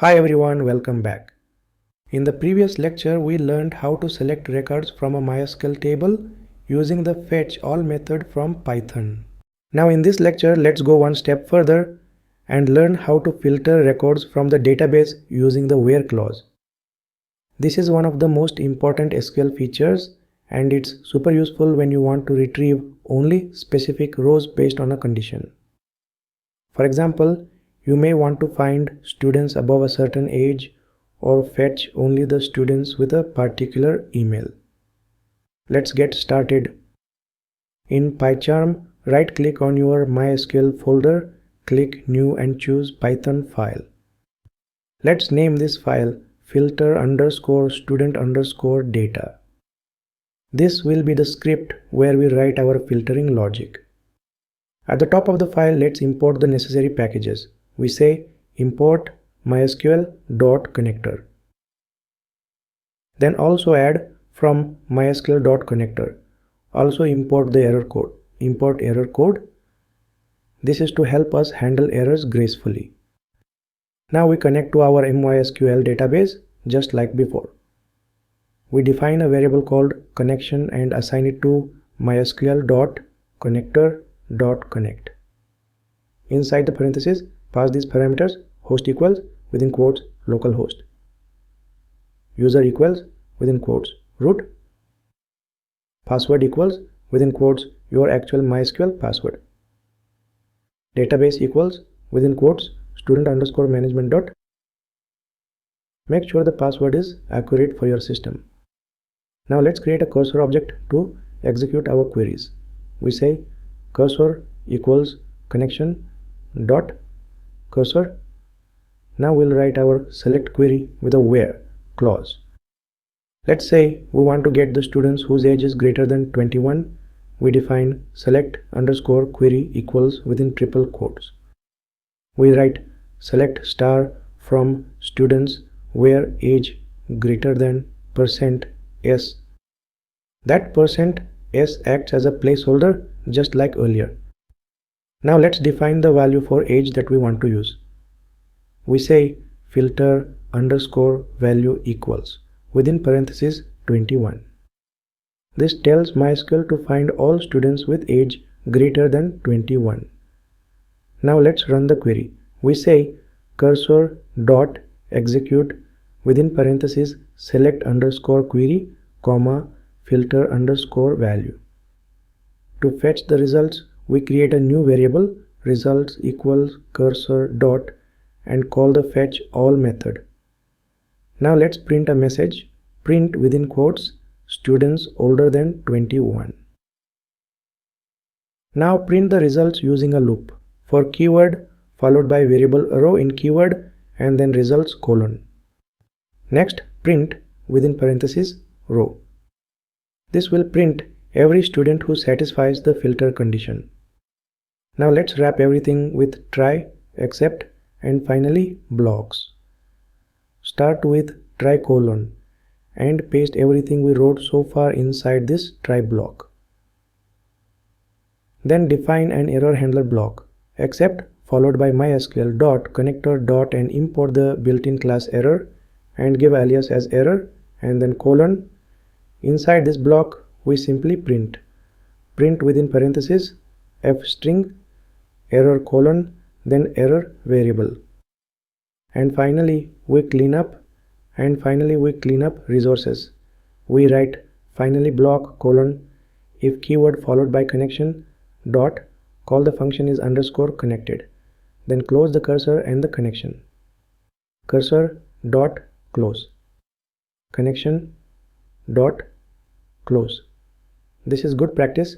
Hi everyone, welcome back. In the previous lecture, we learned how to select records from a MySQL table using the fetch all method from Python. Now in this lecture, let's go one step further and learn how to filter records from the database using the where clause. This is one of the most important SQL features and it's super useful when you want to retrieve only specific rows based on a condition. For example, you may want to find students above a certain age or fetch only the students with a particular email. Let's get started. In PyCharm, right-click on your MySQL folder, click New and choose Python file. Let's name this file filter_student_data. This will be the script where we write our filtering logic. At the top of the file, let's import the necessary packages. We say import mysql.connector. Then also add from mysql.connector. Also import the error code. Import error code. This is to help us handle errors gracefully. Now we connect to our MySQL database just like before. We define a variable called connection and assign it to mysql.connector.connect. Inside the parentheses, pass these parameters: host equals within quotes localhost, user equals within quotes root, password equals within quotes your actual MySQL password, database equals within quotes student_management. Make sure the password is accurate for your system. Now let's create a cursor object to execute our queries. We say cursor equals connection dot cursor. Now we'll write our select query with a where clause. Let's say we want to get the students whose age is greater than 21. We define select_query equals within triple quotes. We write select star from students where age greater than %s. That %s acts as a placeholder just like earlier. Now let's define the value for age that we want to use. We say filter_value equals within parentheses 21. This tells MySQL to find all students with age greater than 21. Now let's run the query. We say cursor dot execute within parentheses select_query comma filter_value. To fetch the results, we create a new variable results equals cursor dot and call the fetch all method. Now let's print a message, print within quotes students older than 21. Now print the results using a loop for keyword followed by variable row in keyword and then results colon. Next print within parentheses row. This will print every student who satisfies the filter condition. Now let's wrap everything with try, except and finally blocks. Start with try colon and paste everything we wrote so far inside this try block. Then define an error handler block, except followed by mysql.connector. And import the built-in class error and give alias as error and then colon. Inside this block we simply print within parentheses f string error colon then error variable, and finally we clean up resources. We write finally block colon if keyword followed by connection dot call the function is _connected, then close the cursor and the connection. Cursor dot close, connection dot close. This is good practice.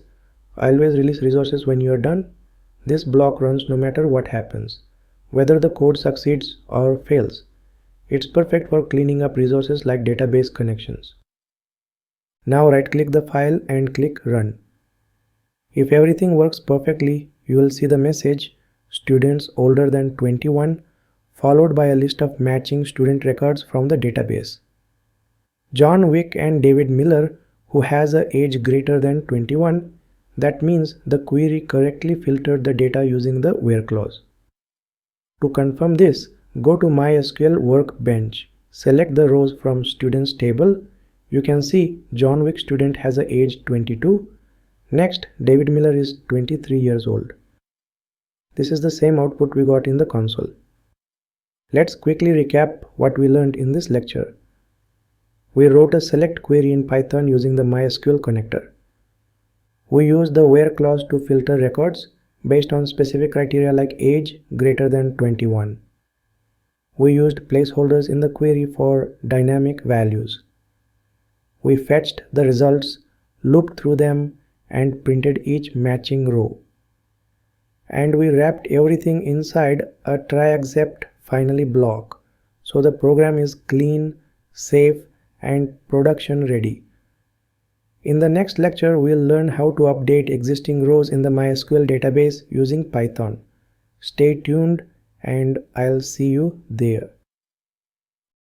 Always release resources when you are done. This block runs no matter what happens, whether the code succeeds or fails. It's perfect for cleaning up resources like database connections. Now right-click the file and click Run. If everything works perfectly, you will see the message students older than 21 followed by a list of matching student records from the database. John Wick and David Miller, who has an age greater than 21, that means the query correctly filtered the data using the where clause. To confirm this, Go to MySQL Workbench. Select the rows from students table. You can see John Wick student has a age 22. Next, David Miller is 23 years old. This is the same output we got in the console. Let's quickly recap what we learned in this lecture. We wrote a select query in Python using the MySQL connector. We used the where clause to filter records based on specific criteria like age greater than 21. We used placeholders in the query for dynamic values. We fetched the results, looped through them, and printed each matching row. And we wrapped everything inside a try except finally block, so the program is clean, safe, and production ready. In the next lecture, we'll learn how to update existing rows in the MySQL database using Python. Stay tuned and I'll see you there.